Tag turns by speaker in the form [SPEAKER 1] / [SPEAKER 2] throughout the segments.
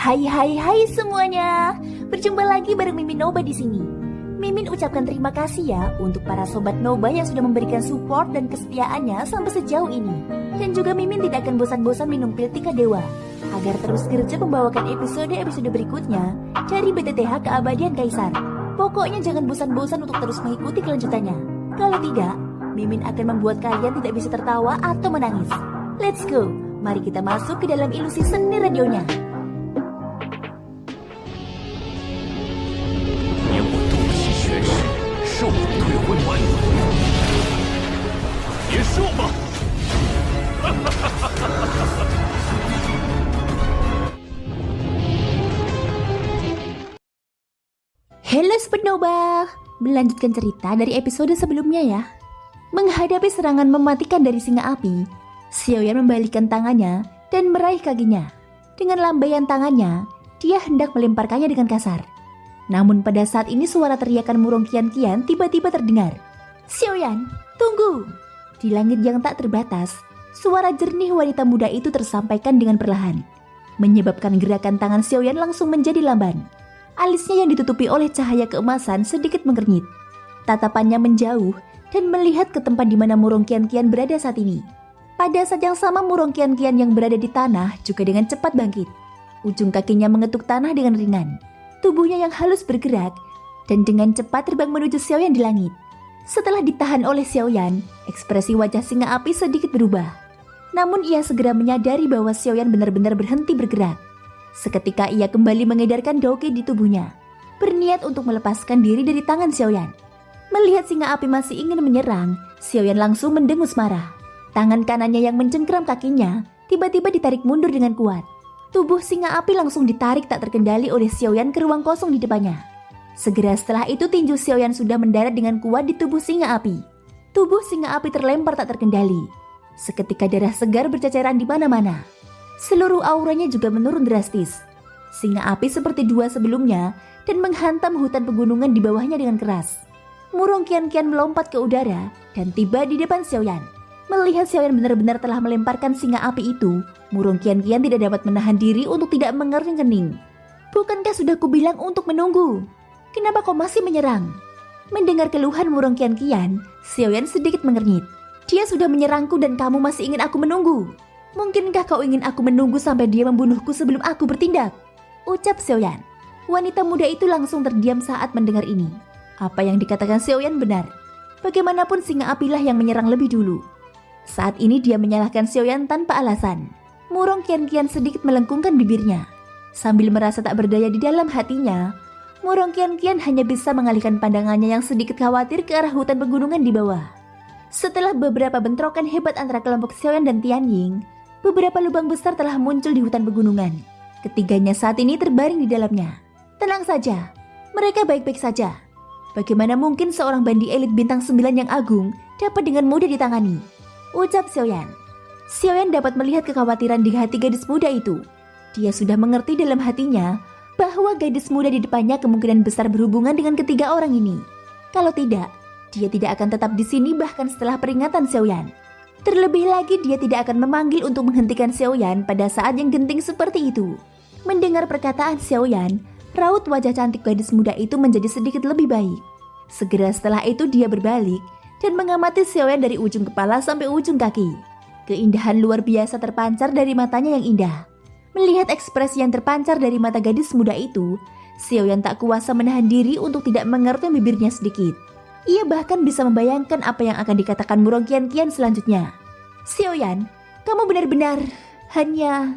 [SPEAKER 1] Hai semuanya. Berjumpa lagi bareng Mimin Noba di sini. Mimin ucapkan terima kasih ya untuk para sobat Noba yang sudah memberikan support dan kesetiaannya sampai sejauh ini. Dan juga Mimin tidak akan bosan-bosan minum pil Tika Dewa agar terus kerja membawakan episode-episode berikutnya dari BTTH Keabadian Kaisar. Pokoknya jangan bosan-bosan untuk terus mengikuti kelanjutannya. Kalau tidak, Mimin akan membuat kalian tidak bisa tertawa atau menangis. Let's go, mari kita masuk ke dalam ilusi seni radionya. Halo Sobat Noba, melanjutkan cerita dari episode sebelumnya ya. Menghadapi serangan mematikan dari singa api, Xiaoyan membalikkan tangannya dan meraih kakinya. Dengan lambaian tangannya, dia hendak melemparkannya dengan kasar. Namun pada saat ini suara teriakan murung Qian-Qian tiba-tiba terdengar. Xiaoyan, tunggu! Di langit yang tak terbatas, suara jernih wanita muda itu tersampaikan dengan perlahan, menyebabkan gerakan tangan Xiaoyan langsung menjadi lamban. Alisnya yang ditutupi oleh cahaya keemasan sedikit mengernyit. Tatapannya menjauh dan melihat ke tempat di mana murung Qian-Qian berada saat ini. Pada saat yang sama murung Qian-Qian yang berada di tanah juga dengan cepat bangkit. Ujung kakinya mengetuk tanah dengan ringan. Tubuhnya yang halus bergerak dan dengan cepat terbang menuju Xiaoyan di langit. Setelah ditahan oleh Xiaoyan, ekspresi wajah singa api sedikit berubah. Namun ia segera menyadari bahwa Xiaoyan benar-benar berhenti bergerak. Seketika ia kembali mengedarkan doge di tubuhnya, berniat untuk melepaskan diri dari tangan Xiaoyan. Melihat singa api masih ingin menyerang, Xiaoyan langsung mendengus marah. Tangan kanannya yang mencengkram kakinya tiba-tiba ditarik mundur dengan kuat. Tubuh singa api langsung ditarik tak terkendali oleh Xiaoyan ke ruang kosong di depannya. Segera setelah itu tinju Xiaoyan sudah mendarat dengan kuat di tubuh singa api. Tubuh singa api terlempar tak terkendali. Seketika darah segar berceceran di mana-mana. Seluruh auranya juga menurun drastis. Singa api seperti dua sebelumnya dan menghantam hutan pegunungan di bawahnya dengan keras. Murung Qian-Qian melompat ke udara dan tiba di depan Xiaoyan. Melihat Xiaoyan benar-benar telah melemparkan singa api itu, murung Qian-Qian tidak dapat menahan diri untuk tidak mengerling-kening. Bukankah sudah kubilang untuk menunggu? Kenapa kau masih menyerang? Mendengar keluhan murung Qian-Qian, Xiaoyan sedikit mengernyit. Dia sudah menyerangku dan kamu masih ingin aku menunggu? Mungkinkah kau ingin aku menunggu sampai dia membunuhku sebelum aku bertindak? Ucap Xiaoyan. Wanita muda itu langsung terdiam saat mendengar ini. Apa yang dikatakan Xiaoyan benar. Bagaimanapun singa apilah yang menyerang lebih dulu. Saat ini dia menyalahkan Xiaoyan tanpa alasan. Murung Qian-Qian sedikit melengkungkan bibirnya. Sambil merasa tak berdaya di dalam hatinya, murung Qian-Qian hanya bisa mengalihkan pandangannya yang sedikit khawatir ke arah hutan pegunungan di bawah. Setelah beberapa bentrokan hebat antara kelompok Xiaoyan dan Tianying, beberapa lubang besar telah muncul di hutan pegunungan. Ketiganya saat ini terbaring di dalamnya. Tenang saja, mereka baik-baik saja. Bagaimana mungkin seorang bandi elit bintang 9 yang agung dapat dengan mudah ditangani? Ucap Xiaoyan. Xiaoyan dapat melihat kekhawatiran di hati gadis muda itu. Dia sudah mengerti dalam hatinya bahwa gadis muda di depannya kemungkinan besar berhubungan dengan ketiga orang ini. Kalau tidak, dia tidak akan tetap di sini bahkan setelah peringatan Xiaoyan. Terlebih lagi dia tidak akan memanggil untuk menghentikan Xiaoyan pada saat yang genting seperti itu. Mendengar perkataan Xiaoyan, raut wajah cantik gadis muda itu menjadi sedikit lebih baik. Segera setelah itu dia berbalik dan mengamati Xiaoyan dari ujung kepala sampai ujung kaki. Keindahan luar biasa terpancar dari matanya yang indah. Melihat ekspresi yang terpancar dari mata gadis muda itu, Xiaoyan tak kuasa menahan diri untuk tidak mengerutkan bibirnya sedikit. Ia bahkan bisa membayangkan apa yang akan dikatakan murung Qian-Qian selanjutnya. Xiaoyan, kamu benar-benar hanya...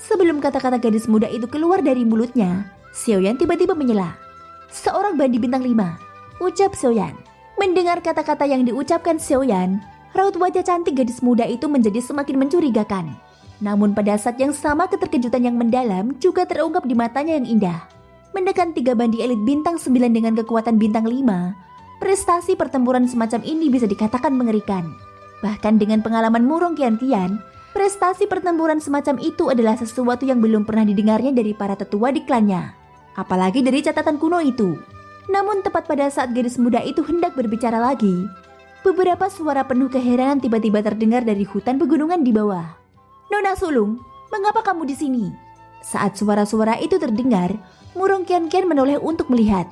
[SPEAKER 1] Sebelum kata-kata gadis muda itu keluar dari mulutnya, Xiaoyan tiba-tiba menyela. Seorang bandi bintang 5, ucap Xiaoyan. Mendengar kata-kata yang diucapkan Xiaoyan, raut wajah cantik gadis muda itu menjadi semakin mencurigakan. Namun pada saat yang sama keterkejutan yang mendalam juga terungkap di matanya yang indah. Mendekat 3 bandi elit bintang 9 dengan kekuatan bintang 5, prestasi pertempuran semacam ini bisa dikatakan mengerikan. Bahkan dengan pengalaman murung Qian-Qian, prestasi pertempuran semacam itu adalah sesuatu yang belum pernah didengarnya dari para tetua di klannya. Apalagi dari catatan kuno itu. Namun tepat pada saat gadis muda itu hendak berbicara lagi, beberapa suara penuh keheranan tiba-tiba terdengar dari hutan pegunungan di bawah. Nona Sulung, mengapa kamu di sini? Saat suara-suara itu terdengar, Murong Qianqian menoleh untuk melihat.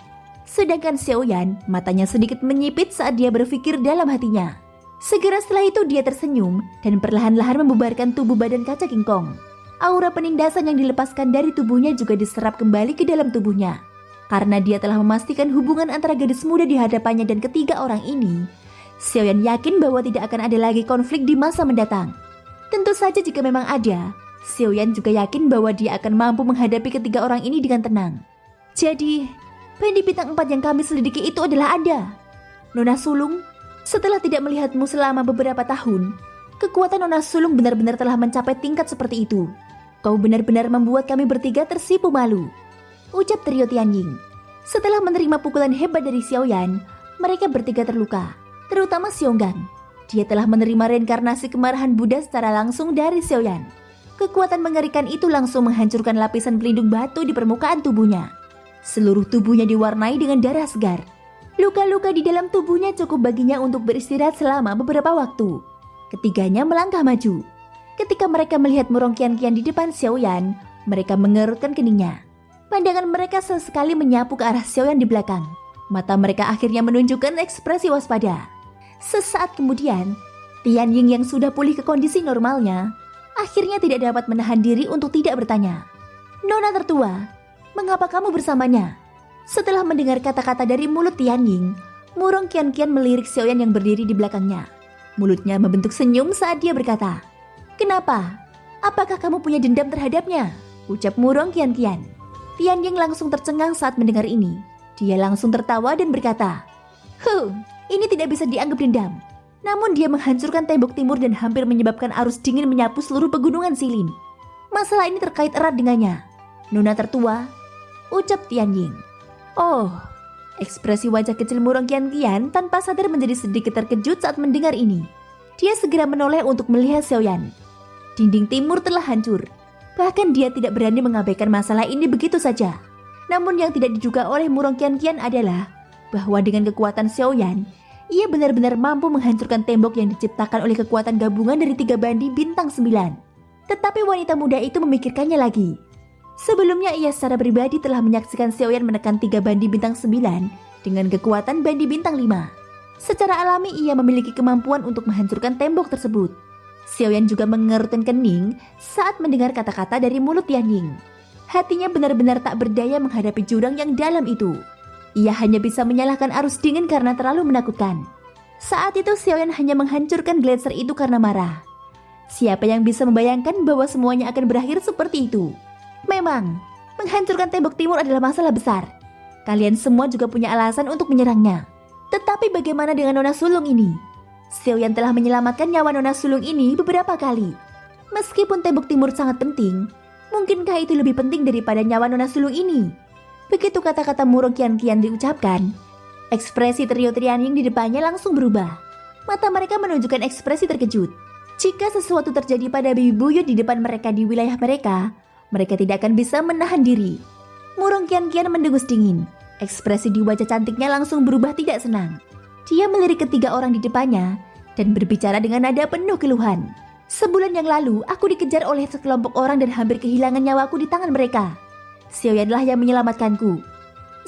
[SPEAKER 1] Sedangkan Xiaoyan matanya sedikit menyipit saat dia berpikir dalam hatinya. Segera setelah itu dia tersenyum dan perlahan-lahan membubarkan tubuh badan kaca King Kong. Aura penindasan yang dilepaskan dari tubuhnya juga diserap kembali ke dalam tubuhnya. Karena dia telah memastikan hubungan antara gadis muda di hadapannya dan ketiga orang ini, Xiaoyan yakin bahwa tidak akan ada lagi konflik di masa mendatang. Tentu saja jika memang ada, Xiaoyan juga yakin bahwa dia akan mampu menghadapi ketiga orang ini dengan tenang. Jadi, bandi bintang 4 yang kami selidiki itu adalah Anda, Nona Sulung. Setelah tidak melihatmu selama beberapa tahun, kekuatan Nona Sulung benar-benar telah mencapai tingkat seperti itu. Kau benar-benar membuat kami bertiga tersipu malu, ucap trio Tianying. Setelah menerima pukulan hebat dari Xiaoyan, mereka bertiga terluka, terutama Xionggang. Dia telah menerima reinkarnasi kemarahan Buddha secara langsung dari Xiaoyan. Kekuatan mengerikan itu langsung menghancurkan lapisan pelindung batu di permukaan tubuhnya. Seluruh tubuhnya diwarnai dengan darah segar. Luka-luka di dalam tubuhnya cukup baginya untuk beristirahat selama beberapa waktu. Ketiganya melangkah maju. Ketika mereka melihat Murong Qianqian di depan Xiaoyan, mereka mengerutkan keningnya. Pandangan mereka sesekali menyapu ke arah Xiaoyan di belakang. Mata mereka akhirnya menunjukkan ekspresi waspada. Sesaat kemudian, Tianying yang sudah pulih ke kondisi normalnya, akhirnya tidak dapat menahan diri untuk tidak bertanya. Nona tertua, mengapa kamu bersamanya? Setelah mendengar kata-kata dari mulut Tianying, Murong Qianqian melirik Xiaoyan yang berdiri di belakangnya. Mulutnya membentuk senyum saat dia berkata, "Kenapa? Apakah kamu punya dendam terhadapnya?" ucap Murong Qianqian. Tianying langsung tercengang saat mendengar ini. Dia langsung tertawa dan berkata, ini tidak bisa dianggap dendam. Namun dia menghancurkan tembok timur dan hampir menyebabkan arus dingin menyapu seluruh pegunungan Silin. Masalah ini terkait erat dengannya, Nona tertua, ucap Tianying. Oh, ekspresi wajah kecil Murong Qianqian tanpa sadar menjadi sedikit terkejut saat mendengar ini. Dia segera menoleh untuk melihat Xiaoyan. Dinding timur telah hancur. Bahkan dia tidak berani mengabaikan masalah ini begitu saja. Namun yang tidak diduga oleh Murong Qianqian adalah bahwa dengan kekuatan Xiaoyan, ia benar-benar mampu menghancurkan tembok yang diciptakan oleh kekuatan gabungan dari 3 bandi bintang 9. Tetapi wanita muda itu memikirkannya lagi. Sebelumnya ia secara pribadi telah menyaksikan Xiaoyan menekan 3 bandi bintang 9 dengan kekuatan bandi bintang 5. Secara alami ia memiliki kemampuan untuk menghancurkan tembok tersebut. Xiaoyan juga mengerutkan kening saat mendengar kata-kata dari mulut Tianying. Hatinya benar-benar tak berdaya menghadapi jurang yang dalam itu. Ia hanya bisa menyalahkan arus dingin karena terlalu menakutkan. Saat itu Xiaoyan hanya menghancurkan gletser itu karena marah. Siapa yang bisa membayangkan bahwa semuanya akan berakhir seperti itu? Memang, menghancurkan tembok timur adalah masalah besar. Kalian semua juga punya alasan untuk menyerangnya. Tetapi bagaimana dengan Nona Sulung ini? Xiaoyan telah menyelamatkan nyawa Nona Sulung ini beberapa kali. Meskipun tembok timur sangat penting, mungkinkah itu lebih penting daripada nyawa Nona Sulung ini? Begitu kata-kata Murong Qianqian diucapkan, ekspresi trio Tianying di depannya langsung berubah. Mata mereka menunjukkan ekspresi terkejut. Jika sesuatu terjadi pada Bibi Buyut di depan mereka di wilayah mereka, mereka tidak akan bisa menahan diri. Murong Qianqian mendengus dingin. Ekspresi di wajah cantiknya langsung berubah tidak senang. Dia melirik ketiga orang di depannya dan berbicara dengan nada penuh keluhan. Sebulan yang lalu, aku dikejar oleh sekelompok orang dan hampir kehilangan nyawaku di tangan mereka. Xiaoyanlah yang menyelamatkanku.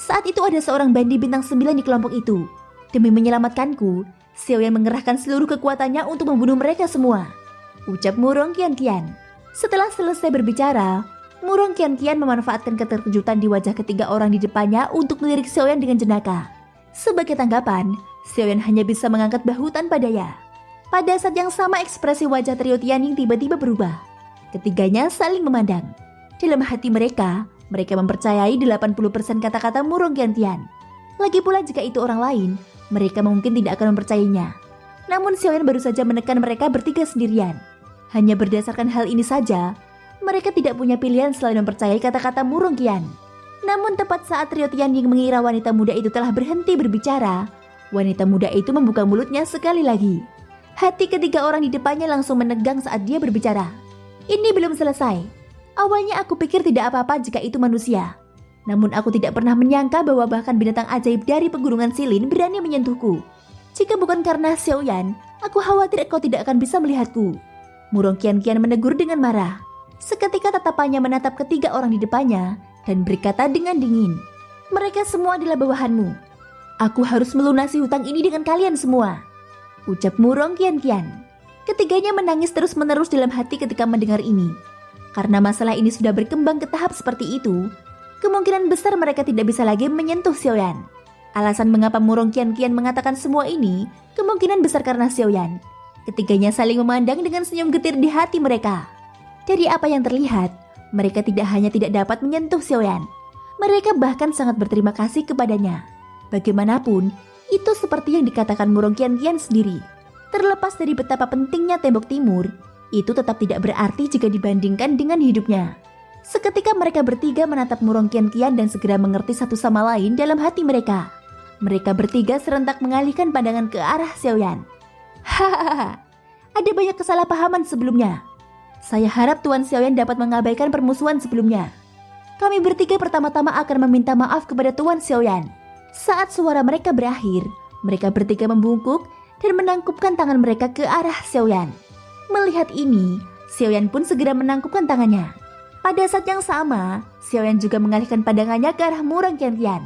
[SPEAKER 1] Saat itu ada seorang bandi bintang 9 di kelompok itu. Demi menyelamatkanku, Xiaoyan mengerahkan seluruh kekuatannya untuk membunuh mereka semua, ucap Murong Qianqian. Setelah selesai berbicara, Murong Qianqian memanfaatkan keterkejutan di wajah ketiga orang di depannya untuk melirik Xiaoyan dengan jenaka. Sebagai tanggapan, Xiaoyan hanya bisa mengangkat bahu tanpa daya. Pada saat yang sama ekspresi wajah trio Tianying tiba-tiba berubah. Ketiganya saling memandang. Dalam hati mereka mempercayai 80% kata-kata Murong Qianqian. Lagi pula jika itu orang lain, mereka mungkin tidak akan mempercayainya. Namun Xiaoyan baru saja menekan mereka bertiga sendirian. Hanya berdasarkan hal ini saja, mereka tidak punya pilihan selain mempercayai kata-kata Murong Qian. Namun tepat saat trio Tianying mengira wanita muda itu telah berhenti berbicara, wanita muda itu membuka mulutnya sekali lagi. Hati ketiga orang di depannya langsung menegang saat dia berbicara. Ini belum selesai. Awalnya aku pikir tidak apa-apa jika itu manusia. Namun aku tidak pernah menyangka bahwa bahkan binatang ajaib dari pegunungan Silin berani menyentuhku. Jika bukan karena Xiaoyan, aku khawatir kau tidak akan bisa melihatku. Murong Qianqian menegur dengan marah. Seketika tatapannya menatap ketiga orang di depannya dan berkata dengan dingin, "Mereka semua adalah bawahanmu. Aku harus melunasi hutang ini dengan kalian semua," ucap Murong Qianqian. Ketiganya menangis terus-menerus dalam hati ketika mendengar ini. Karena masalah ini sudah berkembang ke tahap seperti itu, kemungkinan besar mereka tidak bisa lagi menyentuh Xiaoyan. Alasan mengapa Murong Qianqian mengatakan semua ini kemungkinan besar karena Xiaoyan. Ketiganya saling memandang dengan senyum getir di hati mereka. Dari apa yang terlihat, mereka tidak hanya tidak dapat menyentuh Xiaoyan, mereka bahkan sangat berterima kasih kepadanya. Bagaimanapun, itu seperti yang dikatakan Murong Qianqian sendiri. Terlepas dari betapa pentingnya Tembok Timur, itu tetap tidak berarti jika dibandingkan dengan hidupnya. Seketika mereka bertiga menatap Murong Qianqian dan segera mengerti satu sama lain dalam hati mereka. Mereka bertiga serentak mengalihkan pandangan ke arah Xiaoyan. Hahaha, ada banyak kesalahpahaman sebelumnya. Saya harap Tuan Xiaoyan dapat mengabaikan permusuhan sebelumnya. Kami bertiga pertama-tama akan meminta maaf kepada Tuan Xiaoyan. Saat suara mereka berakhir, mereka bertiga membungkuk dan menangkupkan tangan mereka ke arah Xiaoyan. Melihat ini, Xiaoyan pun segera menangkupkan tangannya. Pada saat yang sama, Xiaoyan juga mengalihkan pandangannya ke arah Murong Qianqian.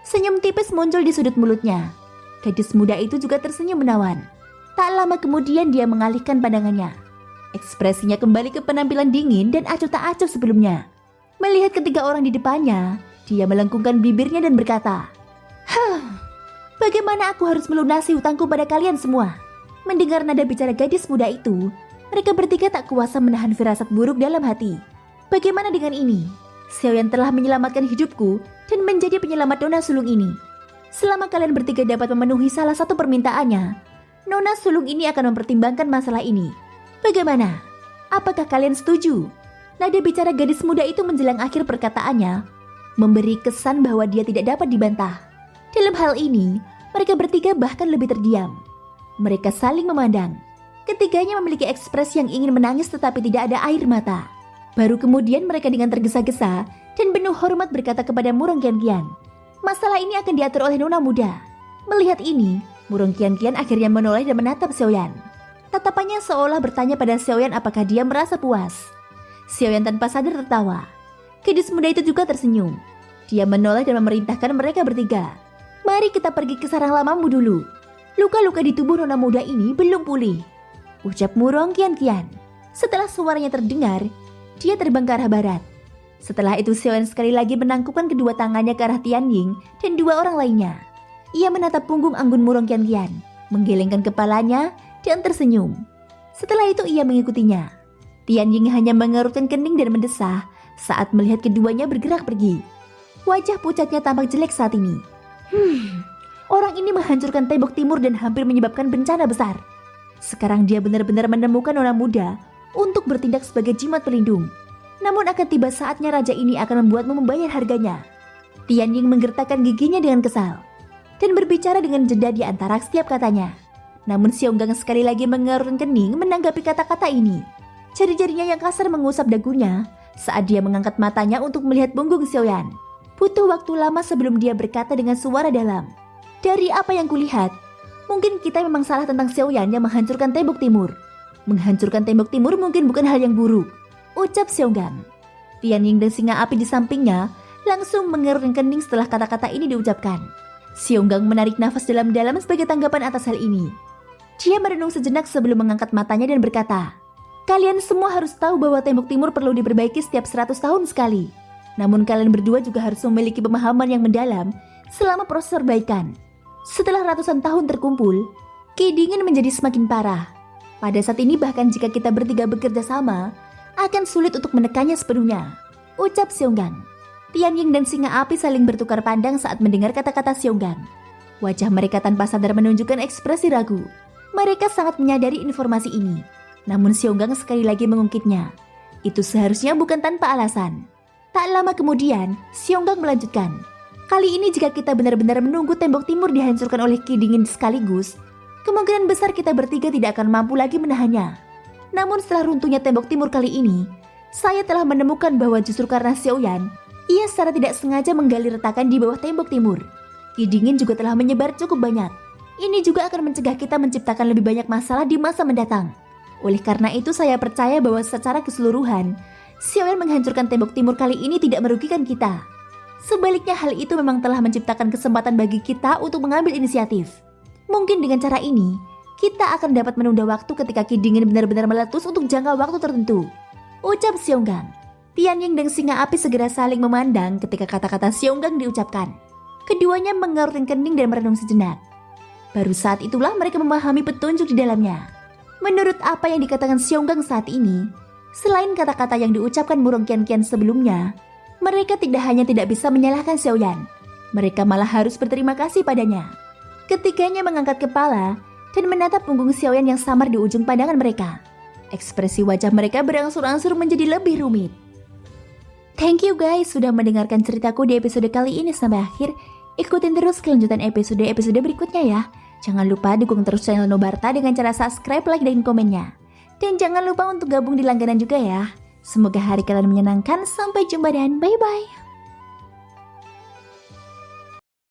[SPEAKER 1] Senyum tipis muncul di sudut mulutnya. Gadis muda itu juga tersenyum menawan. Tak lama kemudian dia mengalihkan pandangannya. Ekspresinya kembali ke penampilan dingin dan acuh tak acuh sebelumnya. Melihat ketiga orang di depannya, dia melengkungkan bibirnya dan berkata, bagaimana aku harus melunasi hutangku pada kalian semua?" Mendengar nada bicara gadis muda itu, mereka bertiga tak kuasa menahan firasat buruk dalam hati. Bagaimana dengan ini? Xiaoyan telah menyelamatkan hidupku dan menjadi penyelamat Nona Sulung ini. Selama kalian bertiga dapat memenuhi salah satu permintaannya, Nona Sulung ini akan mempertimbangkan masalah ini. Bagaimana? Apakah kalian setuju? Nada bicara gadis muda itu menjelang akhir perkataannya memberi kesan bahwa dia tidak dapat dibantah. Dalam hal ini, mereka bertiga bahkan lebih terdiam. Mereka saling memandang. Ketiganya memiliki ekspresi yang ingin menangis tetapi tidak ada air mata. Baru kemudian mereka dengan tergesa-gesa dan penuh hormat berkata kepada Murong Qianqian, "Masalah ini akan diatur oleh Nona muda." Melihat ini, Murong Qianqian akhirnya menoleh dan menatap Xiaoyan. Tatapannya seolah bertanya pada Xiaoyan apakah dia merasa puas. Xiaoyan tanpa sadar tertawa. Gadis muda itu juga tersenyum. Dia menoleh dan memerintahkan mereka bertiga, "Mari kita pergi ke sarang lamamu dulu. Luka-luka di tubuh Nona muda ini belum pulih," ucap Murong Qianqian. Setelah suaranya terdengar, dia terbang ke arah barat. Setelah itu Xiaoyan sekali lagi menangkupkan kedua tangannya ke arah Tianying dan dua orang lainnya. Ia menatap punggung anggun Murong Qianqian, menggelengkan kepalanya dan tersenyum. Setelah itu ia mengikutinya. Tianying hanya mengerutkan kening dan mendesah saat melihat keduanya bergerak pergi. Wajah pucatnya tampak jelek saat ini. Orang ini menghancurkan Tembok Timur dan hampir menyebabkan bencana besar. Sekarang dia benar-benar menemukan orang muda untuk bertindak sebagai jimat pelindung. Namun akan tiba saatnya raja ini akan membuatmu membayar harganya. Tianying menggertakkan giginya dengan kesal dan berbicara dengan jeda di antara setiap katanya. Namun Xiaogang sekali lagi mengerutkan kening menanggapi kata-kata ini. Jari-jarinya yang kasar mengusap dagunya saat dia mengangkat matanya untuk melihat punggung Xiaoyan. Butuh waktu lama sebelum dia berkata dengan suara dalam, "Dari apa yang kulihat, mungkin kita memang salah tentang Xiaoyan yang menghancurkan Tembok Timur. Menghancurkan Tembok Timur mungkin bukan hal yang buruk," ucap Xiaogang. Tianying dan singa api di sampingnya langsung mengerutkan kening setelah kata-kata ini diucapkan. Xiaogang menarik nafas dalam-dalam sebagai tanggapan atas hal ini. Dia merenung sejenak sebelum mengangkat matanya dan berkata, "Kalian semua harus tahu bahwa Tembok Timur perlu diperbaiki setiap 100 tahun sekali. Namun kalian berdua juga harus memiliki pemahaman yang mendalam selama proses perbaikan. Setelah ratusan tahun terkumpul, kedingin menjadi semakin parah. Pada saat ini bahkan jika kita bertiga bekerja sama, akan sulit untuk menekannya sepenuhnya," ucap Xiaogang. Tianying dan singa api saling bertukar pandang saat mendengar kata-kata Xiaogang. Wajah mereka tanpa sadar menunjukkan ekspresi ragu. Mereka sangat menyadari informasi ini. Namun Xiaogang sekali lagi mengungkitnya. Itu seharusnya bukan tanpa alasan. Tak lama kemudian, Xiaogang melanjutkan, "Kali ini jika kita benar-benar menunggu Tembok Timur dihancurkan oleh Ki Dingin sekaligus, kemungkinan besar kita bertiga tidak akan mampu lagi menahannya. Namun setelah runtuhnya Tembok Timur kali ini, saya telah menemukan bahwa justru karena Xiaoyan, ia secara tidak sengaja menggali retakan di bawah Tembok Timur. Ki Dingin juga telah menyebar cukup banyak. Ini juga akan mencegah kita menciptakan lebih banyak masalah di masa mendatang. Oleh karena itu saya percaya bahwa secara keseluruhan, Xiaoyan menghancurkan tembok timur kali ini tidak merugikan kita. Sebaliknya hal itu memang telah menciptakan kesempatan bagi kita untuk mengambil inisiatif. Mungkin dengan cara ini, kita akan dapat menunda waktu ketika Ki Dingin benar-benar meletus untuk jangka waktu tertentu. Ucap Xionggang. Tianying dan Singa Api segera saling memandang ketika kata-kata Xionggang diucapkan. Keduanya mengerutkan kening dan merenung sejenak. Baru saat itulah mereka memahami petunjuk di dalamnya. Menurut apa yang dikatakan Xionggang saat ini, selain kata-kata yang diucapkan Murong Qianqian sebelumnya, mereka tidak hanya tidak bisa menyalahkan Xiaoyan, mereka malah harus berterima kasih padanya. Ketiganya mengangkat kepala dan menatap punggung Xiaoyan yang samar di ujung pandangan mereka. Ekspresi wajah mereka berangsur-angsur menjadi lebih rumit. Thank you guys sudah mendengarkan ceritaku di episode kali ini sampai akhir. Ikutin terus kelanjutan episode-episode berikutnya ya. Jangan lupa dukung terus channel Nobarta dengan cara subscribe, like, dan komennya. Dan jangan lupa untuk gabung di langganan juga ya. Semoga hari kalian menyenangkan. Sampai jumpa dan bye-bye.